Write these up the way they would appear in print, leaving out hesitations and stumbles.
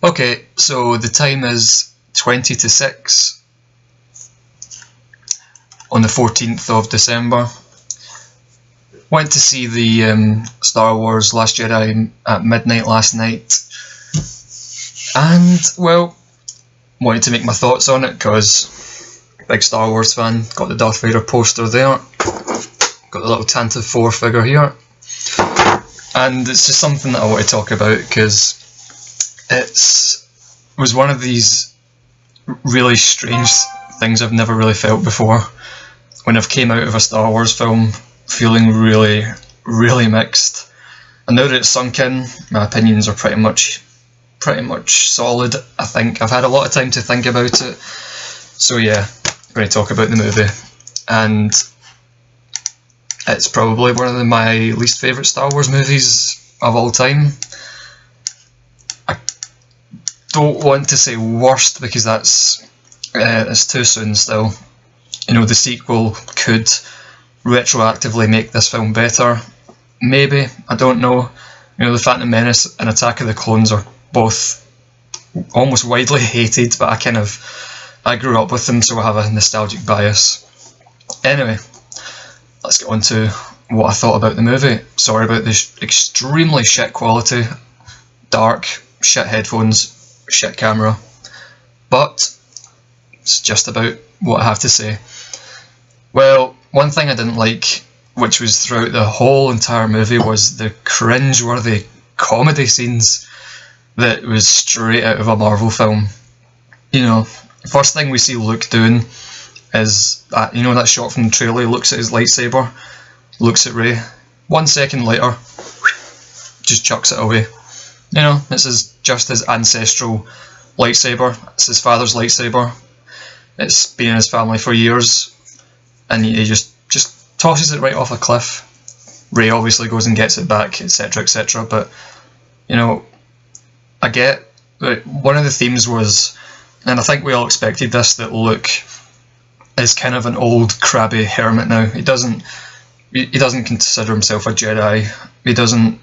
Okay, so the time is 20 to 6 on the 14th of December. Went to see the Star Wars Last Jedi at midnight last night, and, well, wanted to make my thoughts on it because big Star Wars fan. Got the Darth Vader poster there, got the little Tantive 4 figure here, and it's just something that I want to talk about because it was one of these really strange things I've never really felt before, when I've came out of a Star Wars film feeling really, really mixed. And now that it's sunk in, my opinions are pretty much solid, I think. I've had a lot of time to think about it. So yeah, I'm going to talk about the movie. And it's probably one of my least favourite Star Wars movies of all time. I don't want to say worst because that's too soon still. You know, the sequel could retroactively make this film better. Maybe, I don't know. You know, The Phantom Menace and Attack of the Clones are both almost widely hated, but I grew up with them, so I have a nostalgic bias. Anyway, let's get on to what I thought about the movie. Sorry about the extremely shit quality, dark, shit headphones, shit camera, but it's just about what I have to say. Well, one thing I didn't like, which was throughout the whole entire movie, was the cringe-worthy comedy scenes that was straight out of a Marvel film. You know, first thing we see Luke doing is that, you know, that shot from the trailer. He looks at his lightsaber, looks at Rey. 1 second later, just chucks it away. You know, this is just his ancestral lightsaber. It's his father's lightsaber. It's been in his family for years, and he just tosses it right off a cliff. Rey obviously goes and gets it back, etc, etc. But, you know, I get that one of the themes was, and I think we all expected this, that Luke is kind of an old crabby hermit now. He doesn't consider himself a Jedi. He doesn't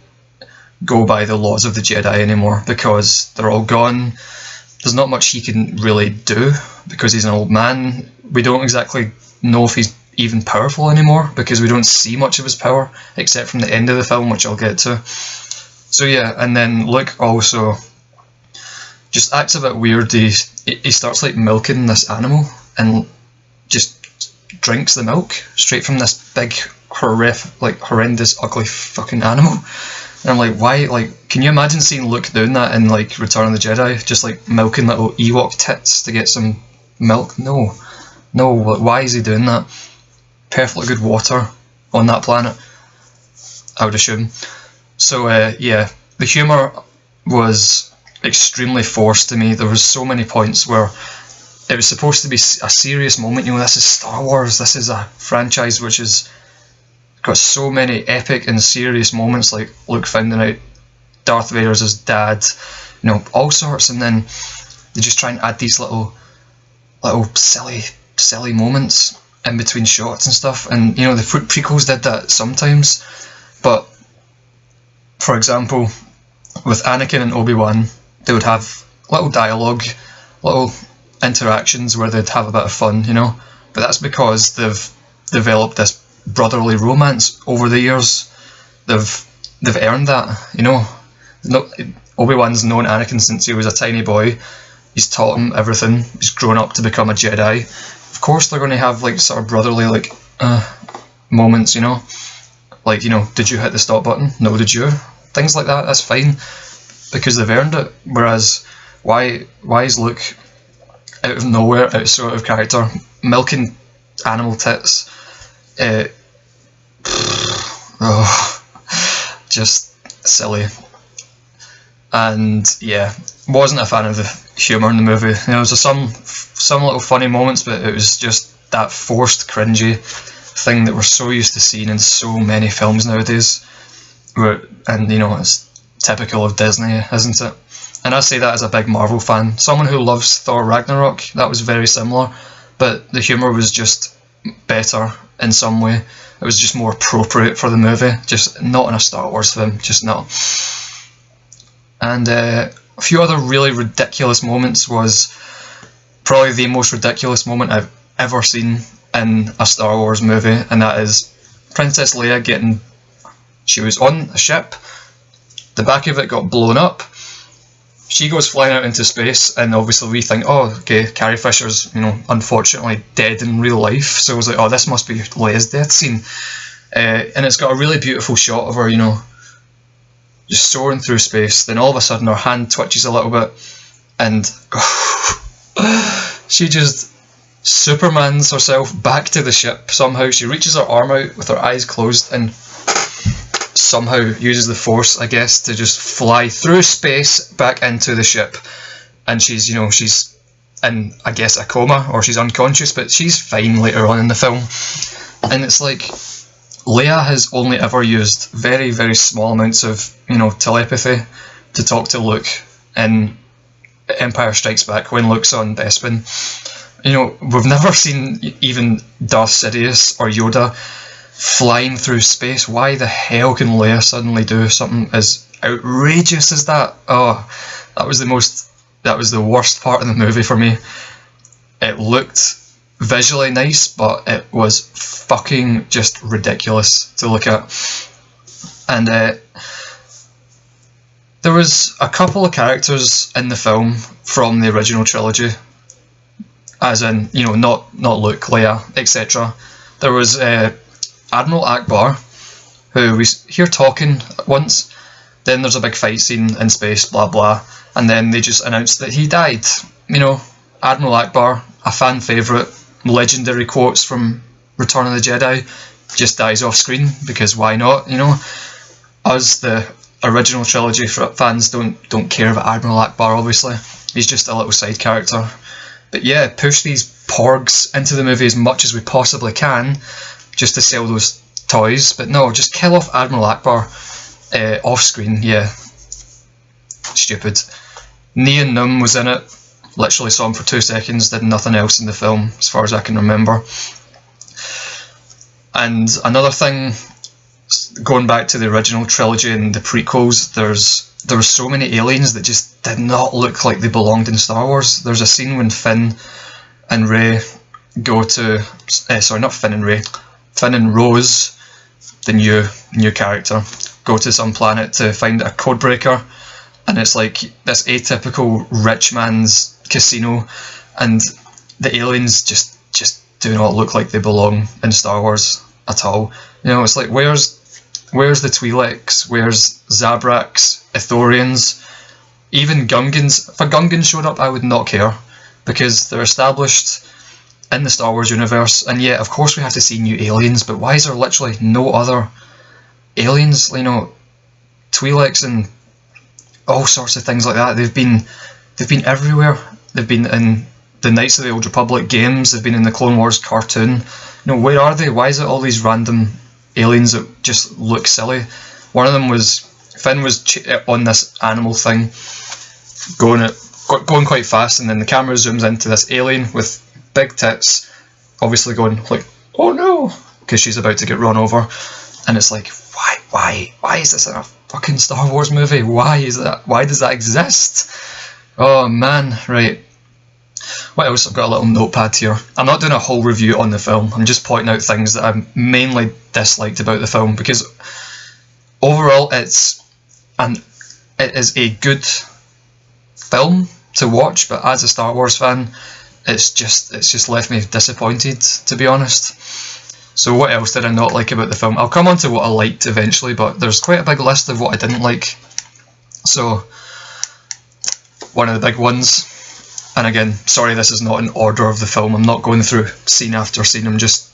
go by the laws of the Jedi anymore because they're all gone. There's not much he can really do because he's an old man. We don't exactly know if he's even powerful anymore because we don't see much of his power except from the end of the film, which I'll get to. So yeah, and then Luke also just acts a bit weird. He starts like milking this animal and just drinks the milk straight from this big horrendous ugly fucking animal. And I'm like, why? Like, can you imagine seeing Luke doing that in like Return of the Jedi, just like milking little Ewok tits to get some milk? No, like, why is he doing that? Perfectly good water on that planet, I would assume. So yeah, the humour was extremely forced to me. There was so many points where it was supposed to be a serious moment. You know, this is Star Wars. This is a franchise which has got so many epic and serious moments, like Luke finding out Darth Vader's his dad, you know, all sorts, and then they just try and add these little silly moments in between shots and stuff. And you know, the prequels did that sometimes, but for example, with Anakin and Obi-Wan, they would have little dialogue, little interactions where they'd have a bit of fun, you know, but that's because they've developed this brotherly romance over the years. They've earned that, you know. Obi-Wan's known Anakin since he was a tiny boy. He's taught him everything. He's grown up to become a Jedi. Of course they're going to have like sort of brotherly like moments, you know, like, you know, did you hit the stop button? No, did you? Things like that. That's fine because they've earned it. Whereas why is Luke out of nowhere, out of character, milking animal tits? Just silly. And yeah, wasn't a fan of the humour in the movie. You know, there was some little funny moments, but it was just that forced, cringy thing that we're so used to seeing in so many films nowadays. And you know, it's typical of Disney, isn't it? And I say that as a big Marvel fan, someone who loves Thor Ragnarok. That was very similar, but the humour was just better in some way. It was just more appropriate for the movie, just not in a Star Wars film, just not. And a few other really ridiculous moments was probably the most ridiculous moment I've ever seen in a Star Wars movie, and that is Princess Leia she was on a ship, the back of it got blown up, she goes flying out into space, and obviously we think, oh, okay, Carrie Fisher's, unfortunately dead in real life, so I was like, oh, this must be Leia's death scene. And it's got a really beautiful shot of her, just soaring through space, then all of a sudden her hand twitches a little bit, and she just Supermans herself back to the ship somehow. She reaches her arm out with her eyes closed and somehow uses the Force, I guess, to just fly through space back into the ship. And she's in, I guess, a coma, or she's unconscious, but she's fine later on in the film. And it's like, Leia has only ever used very, very small amounts of, telepathy to talk to Luke in Empire Strikes Back when Luke's on Bespin. We've never seen even Darth Sidious or Yoda flying through space. Why the hell can Leia suddenly do something as outrageous as that? Oh, that was the worst part of the movie for me. It looked visually nice, but it was fucking just ridiculous to look at. And there was a couple of characters in the film from the original trilogy, as in, not Luke, Leia, etc. There was Admiral Akbar, who we hear talking once, then there's a big fight scene in space, blah blah, and then they just announced that he died. Admiral Akbar, a fan favourite, legendary quotes from Return of the Jedi, just dies off screen, because why not, Us, the original trilogy fans, don't care about Admiral Akbar, obviously. He's just a little side character. But yeah, push these porgs into the movie as much as we possibly can, just to sell those toys. But no, just kill off Admiral Akbar off screen. Yeah, stupid. Nien Nunb was in it. Literally saw him for 2 seconds. Did nothing else in the film, as far as I can remember. And another thing, going back to the original trilogy and the prequels, there were so many aliens that just did not look like they belonged in Star Wars. There's a scene when Finn and Rey go to... not Finn and Rey. Finn and Rose, the new character, go to some planet to find a codebreaker, and it's like this atypical rich man's casino, and the aliens just do not look like they belong in Star Wars at all. It's like, where's the Twi'leks, where's Zabraks, Ithorians, even Gungans? If a Gungan showed up, I would not care, because they're established in the Star Wars universe, and yeah, of course we have to see new aliens, but why is there literally no other aliens? Twi'leks and all sorts of things like that. They've been everywhere. They've been in the Knights of the Old Republic games, they've been in the Clone Wars cartoon. Where are they? Why is it all these random aliens that just look silly? One of them was, Finn was on this animal thing, going quite fast, and then the camera zooms into this alien with big tits, obviously going like, oh no, because she's about to get run over. And it's like, why is this in a fucking Star Wars movie? Why does that exist? Oh man, right. What else? I've got a little notepad here. I'm not doing a whole review on the film, I'm just pointing out things that I mainly disliked about the film, because overall it is a good film to watch, but as a Star Wars fan, it's just left me disappointed, to be honest. So what else did I not like about the film? I'll come on to what I liked eventually, but there's quite a big list of what I didn't like. So one of the big ones, and again, sorry, this is not in order of the film, I'm not going through scene after scene, I'm just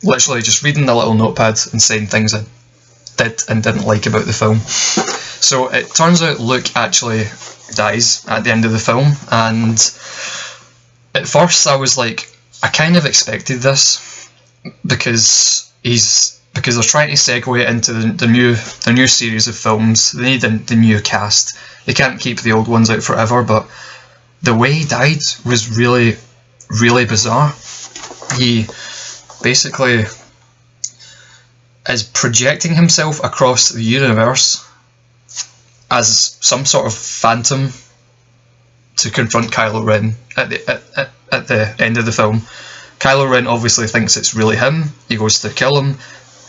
literally just reading the little notepad and saying things I did and didn't like about the film. So it turns out Luke actually dies at the end of the film, and at first I was like, I kind of expected this, because they're trying to segue it into the new series of films. They need the new cast. They can't keep the old ones out forever, but the way he died was really, really bizarre. He basically is projecting himself across the universe as some sort of phantom to confront Kylo Ren at the end of the film. Kylo Ren obviously thinks it's really him. He goes to kill him.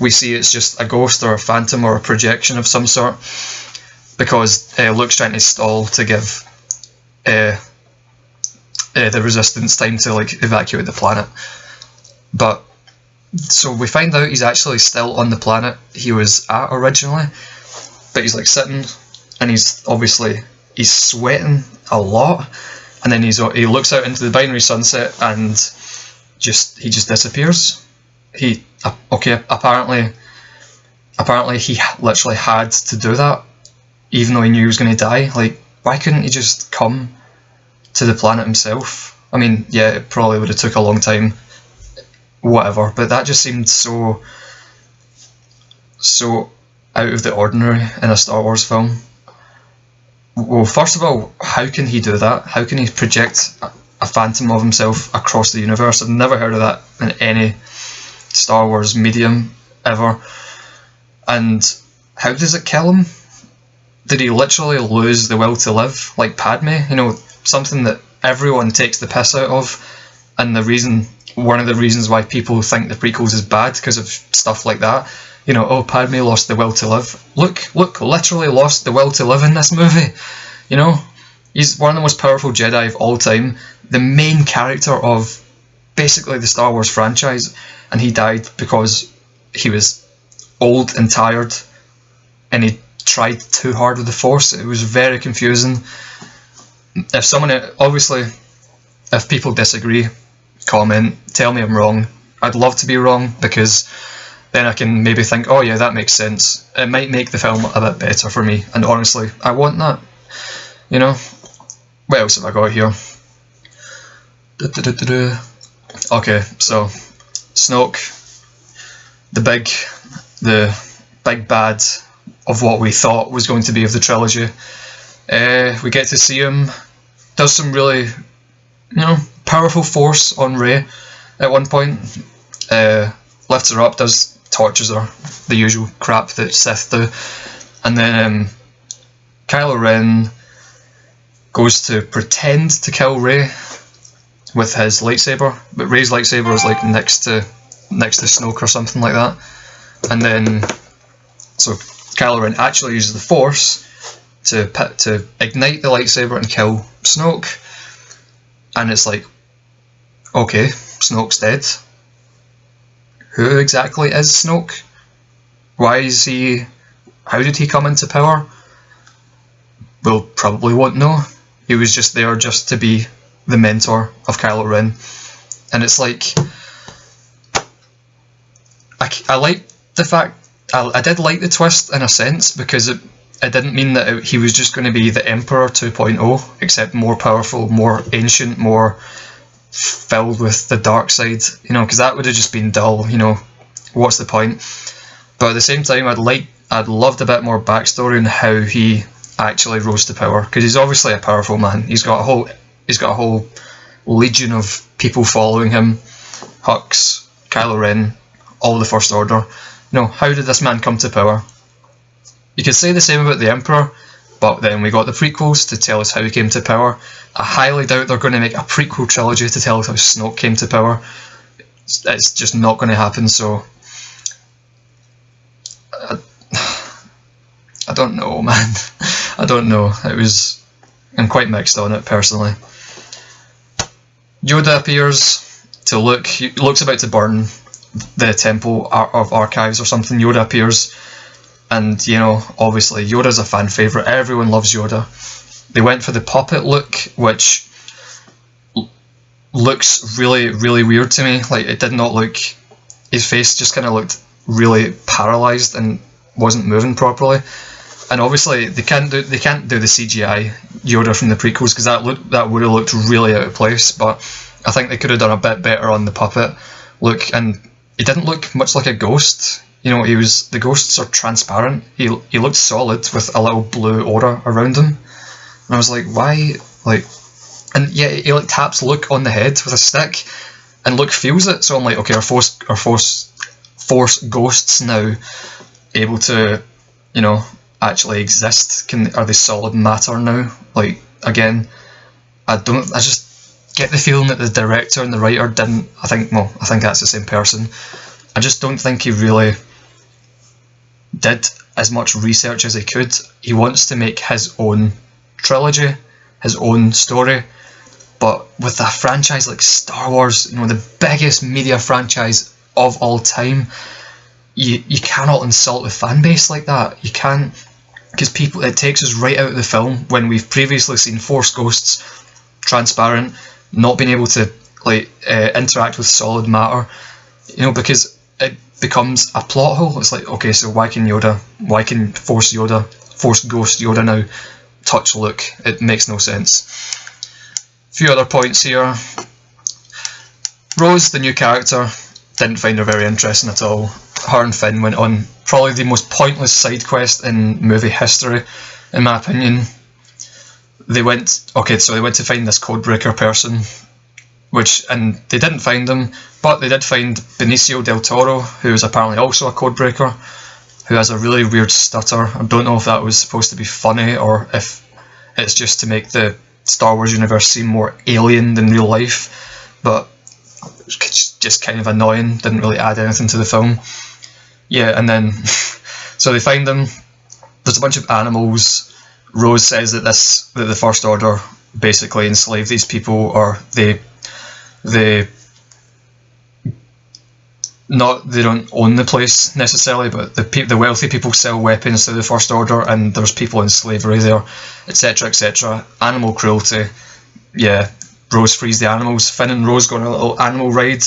We see it's just a ghost or a phantom or a projection of some sort, because Luke's trying to stall to give the Resistance time to like evacuate the planet. But so we find out he's actually still on the planet he was at originally, but he's like sitting, and he's sweating a lot, and then he looks out into the binary sunset, and he just disappears. Apparently he literally had to do that, even though he knew he was going to die. Like, why couldn't he just come to the planet himself? I mean, yeah, it probably would have took a long time, whatever, but that just seemed so out of the ordinary in a Star Wars film. Well, first of all, how can he do that? How can he project a phantom of himself across the universe? I've never heard of that in any Star Wars medium ever. And how does it kill him? Did he literally lose the will to live, like Padme? You know, something that everyone takes the piss out of, and one of the reasons why people think the prequels is bad because of stuff like that. You know, oh, Padme lost the will to live. Luke literally lost the will to live in this movie. You know, he's one of the most powerful Jedi of all time, the main character of basically the Star Wars franchise, and he died because he was old and tired, and he tried too hard with the Force. It was very confusing. If people disagree, comment, tell me I'm wrong. I'd love to be wrong, because then I can maybe think, oh yeah, that makes sense. It might make the film a bit better for me, and honestly, I want that. You know? What else have I got here? Okay, so Snoke, the big bad of what we thought was going to be of the trilogy. We get to see him does some really, powerful force on Rey at one point. Lifts her up, tortures her, the usual crap that Sith do, and then Kylo Ren goes to pretend to kill Rey with his lightsaber, but Rey's lightsaber is like next to Snoke or something like that, and then so Kylo Ren actually uses the Force to ignite the lightsaber and kill Snoke, and it's like, okay, Snoke's dead. Who exactly is Snoke? How did he come into power? We'll probably won't know. He was just there just to be the mentor of Kylo Ren. And it's like, I like the fact, I did like the twist in a sense, because it didn't mean that he was just going to be the Emperor 2.0, except more powerful, more ancient, more filled with the dark side, because that would have just been dull. What's the point? But at the same time, I'd loved a bit more backstory on how he actually rose to power, because he's obviously a powerful man. He's got a whole legion of people following him, Hux, Kylo Ren, all the First Order. How did this man come to power? You could say the same about the Emperor, but then we got the prequels to tell us how he came to power. I highly doubt they're going to make a prequel trilogy to tell us how Snoke came to power. It's just not going to happen, so I don't know, man. I don't know. I'm quite mixed on it, personally. Yoda appears to Luke. Luke's about to burn the Temple of Archives or something. Yoda appears, and obviously Yoda's a fan favourite. Everyone loves Yoda. They went for the puppet look, which looks really, really weird to me. Like, it did not look... His face just kind of looked really paralysed and wasn't moving properly. And obviously they can't do the CGI Yoda from the prequels, because that would have looked really out of place. But I think they could have done a bit better on the puppet look, and he didn't look much like a ghost. The ghosts are transparent. He looked solid with a little blue aura around him, and I was like, why? And yeah, he taps Luke on the head with a stick, and Luke feels it. So I'm like, okay, our force ghosts now able to, actually exist? Are they solid matter now? Like, again, I just get the feeling that the director and the writer didn't, I think that's the same person. I just don't think he really did as much research as he could. He wants to make his own trilogy, his own story, but with a franchise like Star Wars, the biggest media franchise of all time, you cannot insult the fan base like that. You can't, because it takes us right out of the film when we've previously seen Force ghosts, transparent, not being able to interact with solid matter, because it becomes a plot hole. It's like, okay, so why can Force Ghost Yoda now touch Luke? It makes no sense. A few other points here. Rose, the new character, didn't find her very interesting at all. Her and Finn went on probably the most pointless side quest in movie history, in my opinion. They went to find this codebreaker person, and they didn't find him, but they did find Benicio del Toro, who is apparently also a codebreaker, who has a really weird stutter. I don't know if that was supposed to be funny or if it's just to make the Star Wars universe seem more alien than real life, but it's just kind of annoying, didn't really add anything to the film. Yeah, and then, so they find them, there's a bunch of animals. Rose says that the First Order basically enslaved these people, or they don't own the place necessarily, but the wealthy people sell weapons to the First Order, and there's people in slavery there, etc., etc. Animal cruelty. Yeah, Rose frees the animals. Finn and Rose go on a little animal ride,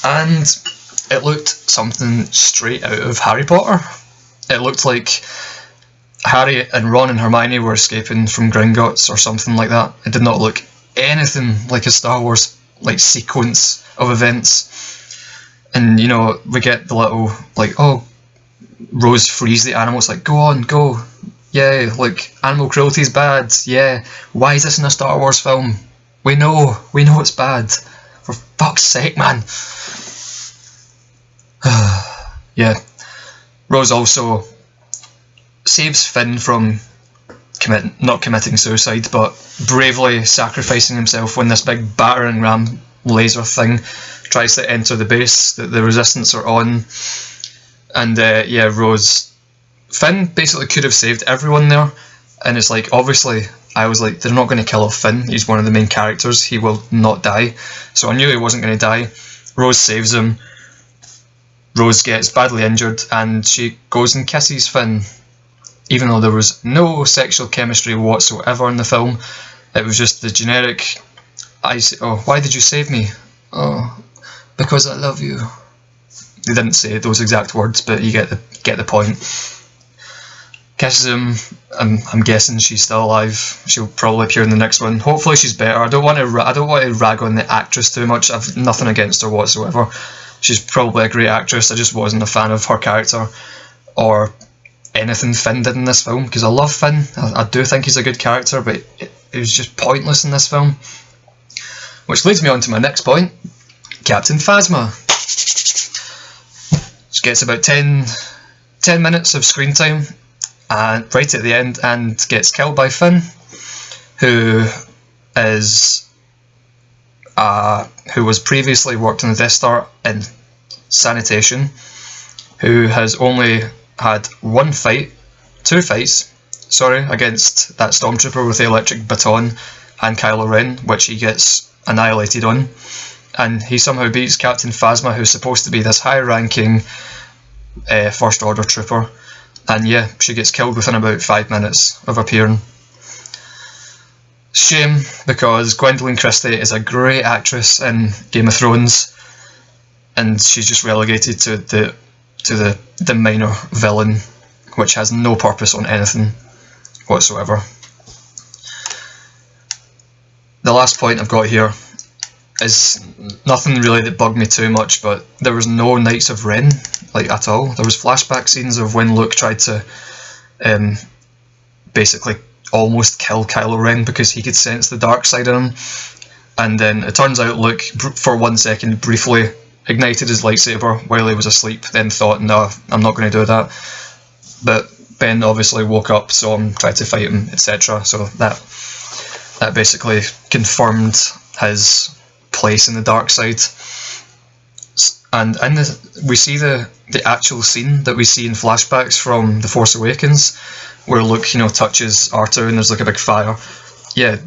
and it looked something straight out of Harry Potter. It looked like Harry and Ron and Hermione were escaping from Gringotts or something like that. It did not look anything like a Star Wars sequence of events. And we get the little Rose frees the animals, go on, go, yeah, animal cruelty is bad, yeah, why is this in a Star Wars film? We know it's bad, for fuck's sake, man. Yeah, Rose also saves Finn from not committing suicide, but bravely sacrificing himself when this big battering ram laser thing tries to enter the base that the Resistance are on. And Finn basically could have saved everyone there, and it's obviously I was like, they're not going to kill off Finn, he's one of the main characters, he will not die, so I knew he wasn't going to die. Rose saves him. Rose gets badly injured and she goes and kisses Finn, even though there was no sexual chemistry whatsoever in the film. It was just the generic, why did you save me? Oh, because I love you. They didn't say those exact words, but you get the point. Kisses him. I'm guessing she's still alive. She'll probably appear in the next one. Hopefully she's better. I don't want to rag on the actress too much. I've nothing against her whatsoever. She's probably a great actress. I just wasn't a fan of her character or anything Finn did in this film, because I love Finn. I do think he's a good character, but it was just pointless in this film. Which leads me on to my next point. Captain Phasma. She gets about 10 minutes of screen time, and right at the end, and gets killed by Finn, who was previously worked on the Death Star in sanitation, who has only had two fights, against that stormtrooper with the electric baton and Kylo Ren, which he gets annihilated on, and he somehow beats Captain Phasma, who's supposed to be this high-ranking First Order trooper, and yeah, she gets killed within about 5 minutes of appearing. Shame, because Gwendoline Christie is a great actress in Game of Thrones, and she's just relegated to the minor villain, which has no purpose on anything whatsoever. The last point I've got here is nothing really that bugged me too much, but there was no Knights of Ren, at all. There was flashback scenes of when Luke tried to basically almost kill Kylo Ren because he could sense the dark side in him, and then it turns out Luke, for 1 second, briefly ignited his lightsaber while he was asleep, then thought, no, I'm not going to do that. But Ben obviously woke up, saw him, tried to fight him, etc. So that basically confirmed his place in the dark side. And we see the actual scene that we see in flashbacks from The Force Awakens, where Luke, touches R2 and there's like a big fire. Yeah,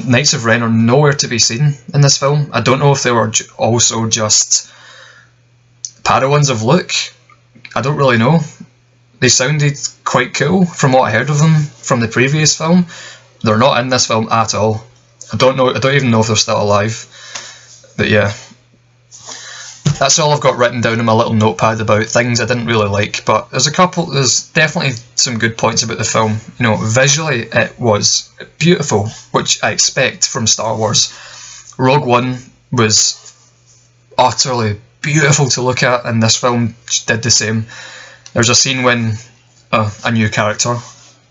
Knights of Ren are nowhere to be seen in this film. I don't know if they were also just Padawans of Luke. I don't really know. They sounded quite cool from what I heard of them from the previous film. They're not in this film at all. I don't even know if they're still alive. But yeah. That's all I've got written down in my little notepad about things I didn't really like, but there's definitely some good points about the film. Visually it was beautiful, which I expect from Star Wars. Rogue One was utterly beautiful to look at, and this film did the same. There's a scene when a new character,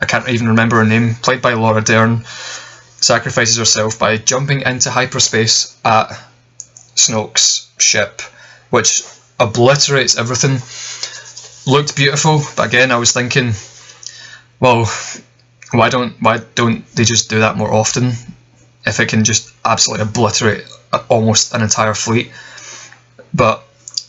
I can't even remember her name, played by Laura Dern, sacrifices herself by jumping into hyperspace at Snoke's ship, which obliterates everything. Looked beautiful, but again I was thinking, well, why don't they just do that more often if it can just absolutely obliterate almost an entire fleet? But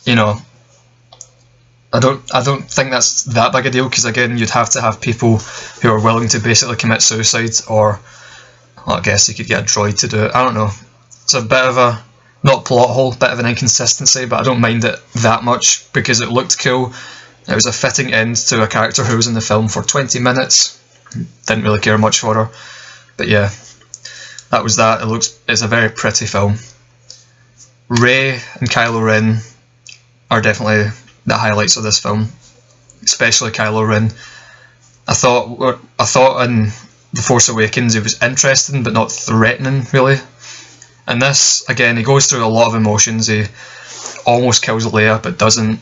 I don't think that's that big a deal, because again you'd have to have people who are willing to basically commit suicide, or well, I guess you could get a droid to do it. I don't know. It's a bit of a not plot hole, bit of an inconsistency, but I don't mind it that much because it looked cool. It was a fitting end to a character who was in the film for 20 minutes. Didn't really care much for her. But yeah, that was that. It's a very pretty film. Rey and Kylo Ren are definitely the highlights of this film, especially Kylo Ren. I thought in The Force Awakens he was interesting but not threatening really. And this, again, he goes through a lot of emotions. He almost kills Leia, but doesn't.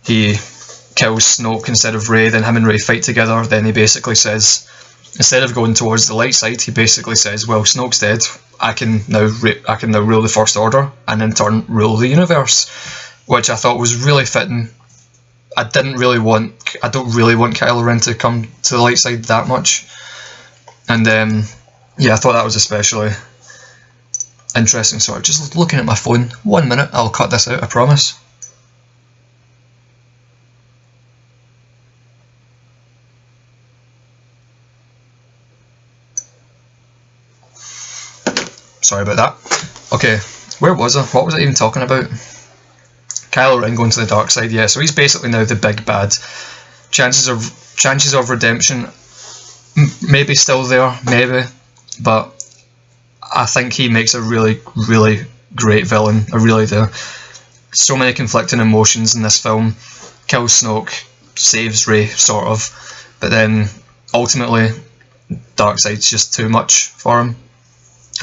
He kills Snoke instead of Rey, then him and Rey fight together. Then he basically says, instead of going towards the light side, he basically says, well, Snoke's dead, I can now rule the First Order, and in turn rule the universe. Which I thought was really fitting. I don't really want Kylo Ren to come to the light side that much. And yeah, I thought that was especially interesting. Sorry, just looking at my phone. 1 minute, I'll cut this out, I promise. Sorry about that. Okay, where was I? What was I even talking about? Kylo Ren going to the dark side, yeah, so he's basically now the big bad. Chances of redemption maybe still there, maybe, but I think he makes a really, really great villain. I really do. So many conflicting emotions in this film. Kills Snoke, saves Rey, sort of, but then ultimately Darkseid's just too much for him,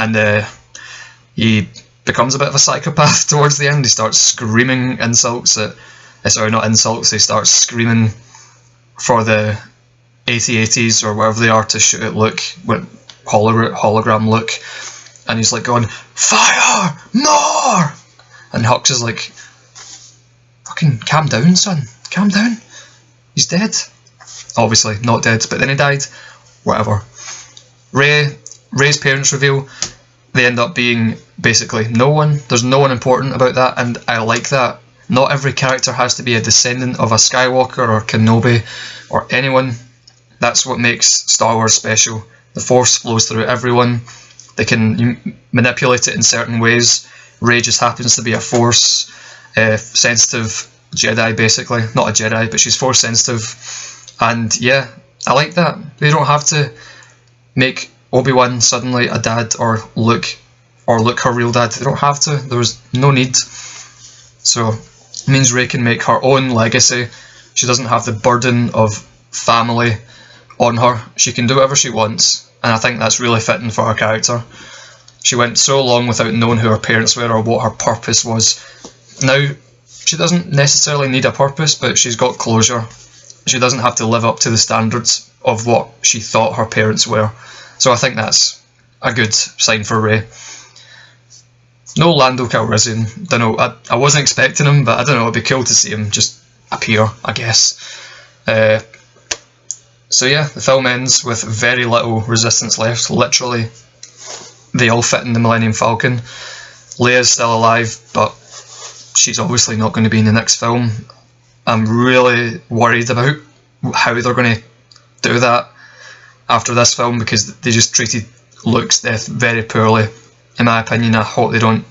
and he becomes a bit of a psychopath towards the end. He starts screaming insults at, sorry, not insults, he starts screaming for the AT-ATs or whatever they are to shoot at Luke, with hologram Luke, and he's like going, fire, more! And Hux is like, fucking calm down, son, calm down, he's dead. Obviously not dead, but then he died, whatever. Rey's parents reveal, they end up being basically no one. There's no one important about that, and I like that. Not every character has to be a descendant of a Skywalker or Kenobi or anyone. That's what makes Star Wars special. The Force flows through everyone. They can manipulate it in certain ways. Rey just happens to be a Force sensitive Jedi, basically. Not a Jedi, but she's Force sensitive. And yeah, I like that. They don't have to make Obi-Wan suddenly a dad, or Luke her real dad. They don't have to. There was no need. So it means Rey can make her own legacy. She doesn't have the burden of family on her. She can do whatever she wants, and I think that's really fitting for her character. She went so long without knowing who her parents were or what her purpose was. Now she doesn't necessarily need a purpose, but she's got closure. She doesn't have to live up to the standards of what she thought her parents were. So I think that's a good sign for Rey. No Lando Calrissian. Don't know. I wasn't expecting him, but I don't know. It'd be cool to see him just appear, I guess. So yeah, the film ends with very little resistance left. Literally, they all fit in the Millennium Falcon. Leia's still alive, but she's obviously not going to be in the next film. I'm really worried about how they're going to do that after this film, because they just treated Luke's death very poorly, in my opinion. I hope they don't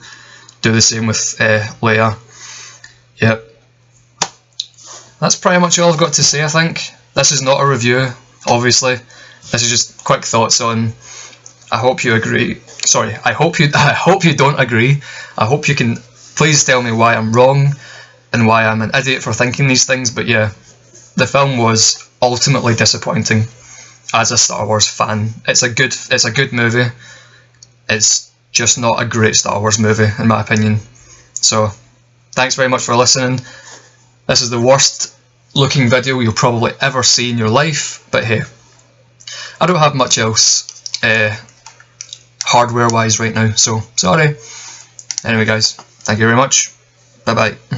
do the same with Leia. Yep. That's pretty much all I've got to say, I think. This is not a review, obviously. This is just quick thoughts on. I hope you agree. Sorry, I hope you don't agree. I hope you can please tell me why I'm wrong and why I'm an idiot for thinking these things. But yeah, the film was ultimately disappointing as a Star Wars fan. It's a good movie. It's just not a great Star Wars movie, in my opinion. So, thanks very much for listening. This is the worst looking video you'll probably ever see in your life, but hey, I don't have much else hardware wise right now, so sorry. Anyway guys, thank you very much. Bye bye.